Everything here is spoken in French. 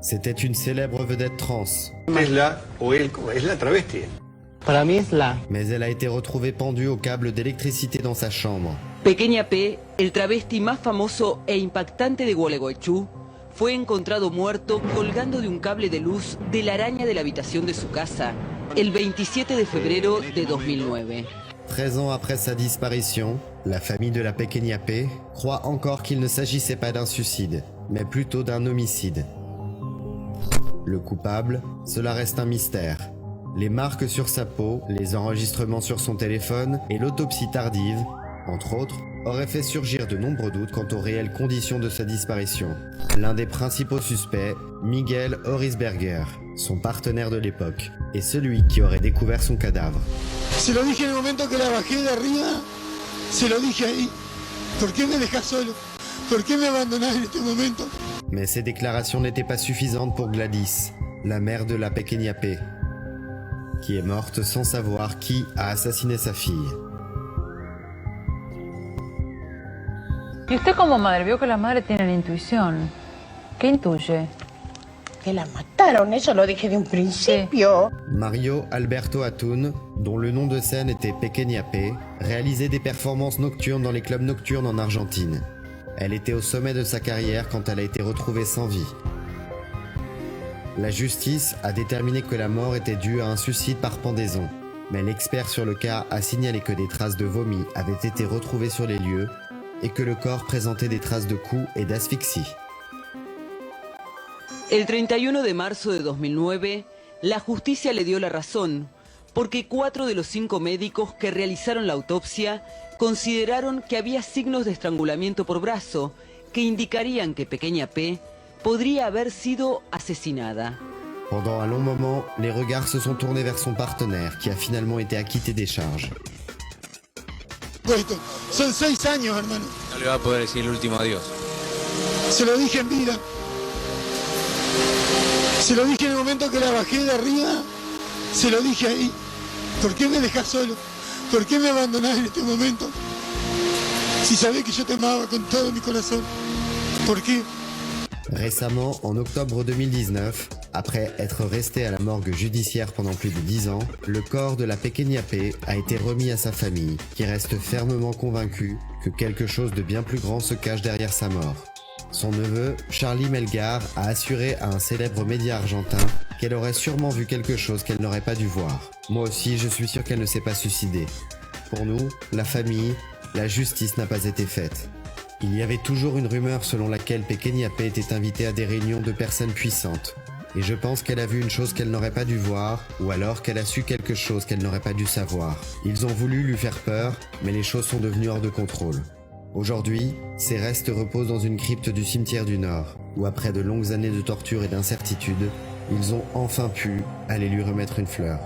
C'était une célèbre vedette trans, Es la, o él, es la travesti. Para mí es la. mais elle a été retrouvée pendue au câble d'électricité dans sa chambre. Pequeña P, el travesti más famoso e impactante de Gualeguaychú, fue encontrado muerto colgando de un cable de luz de la araña de la habitación de su casa el 27 de febrero de 2009. 13 ans après sa disparition, la famille de la Pequeña P croit encore qu'il ne s'agissait pas d'un suicide, mais plutôt d'un homicide. Le coupable, cela reste un mystère. Les marques sur sa peau, les enregistrements sur son téléphone et l'autopsie tardive, entre autres, auraient fait surgir de nombreux doutes quant aux réelles conditions de sa disparition. L'un des principaux suspects, Miguel Orisberger, son partenaire de l'époque, est celui qui aurait découvert son cadavre. Se lo dije en el momento que la bajé de arriba, se lo dije ahí. ¿Por qué me dejas solo? ¿Por qué me abandonás en este momento? Mais ces déclarations n'étaient pas suffisantes pour Gladys, la mère de la Pequeña P, qui est morte sans savoir qui a assassiné sa fille. Y usted como madre vio que las madres tienen intuición. ¿Qué intuye? Que la mataron, eso lo dije de un principio. Mario Alberto Atun, dont le nom de scène était Pequeña P, réalisait des performances nocturnes dans les clubs nocturnes en Argentine. Elle était au sommet de sa carrière quand elle a été retrouvée sans vie. La justice a déterminé que la mort était due à un suicide par pendaison, mais l'expert sur le cas a signalé que des traces de vomi avaient été retrouvées sur les lieux et que le corps présentait des traces de coups et d'asphyxie. El 31 de marzo de 2009, la justicia le dio la razón, porque 4 de los 5 médicos que realizaron la autopsia consideraron que había signos de estrangulamiento por brazo que indicarían que Pequeña P podría haber sido asesinada. Pendant un long moment, les regards se sont tournés vers son partenaire qui a finalement été acquitté des charges. Puesto. Son 6 años, hermano. No le va a poder decir el último adiós. Se lo dije en vida. Se lo dije en el momento que la bajé de arriba, se lo dije ahí. ¿Por qué me dejas solo? ¿Por qué me abandonás en este momento? Si sabés que yo te amaba con todo mi corazón. ¿Por qué? Récemment, en octobre 2019, après être resté à la morgue judiciaire pendant plus de 10 ans, le corps de la Pequeña P a été remis à sa famille, qui reste fermement convaincue que quelque chose de bien plus grand se cache derrière sa mort. Son neveu, Charlie Melgar, a assuré à un célèbre média argentin qu'elle aurait sûrement vu quelque chose qu'elle n'aurait pas dû voir. Moi aussi, je suis sûr qu'elle ne s'est pas suicidée. Pour nous, la famille, la justice n'a pas été faite. Il y avait toujours une rumeur selon laquelle Pequeña P était invitée à des réunions de personnes puissantes. Et je pense qu'elle a vu une chose qu'elle n'aurait pas dû voir, ou alors qu'elle a su quelque chose qu'elle n'aurait pas dû savoir. Ils ont voulu lui faire peur, mais les choses sont devenues hors de contrôle. Aujourd'hui, ses restes reposent dans une crypte du cimetière du Nord, où après de longues années de torture et d'incertitude, ils ont enfin pu aller lui remettre une fleur.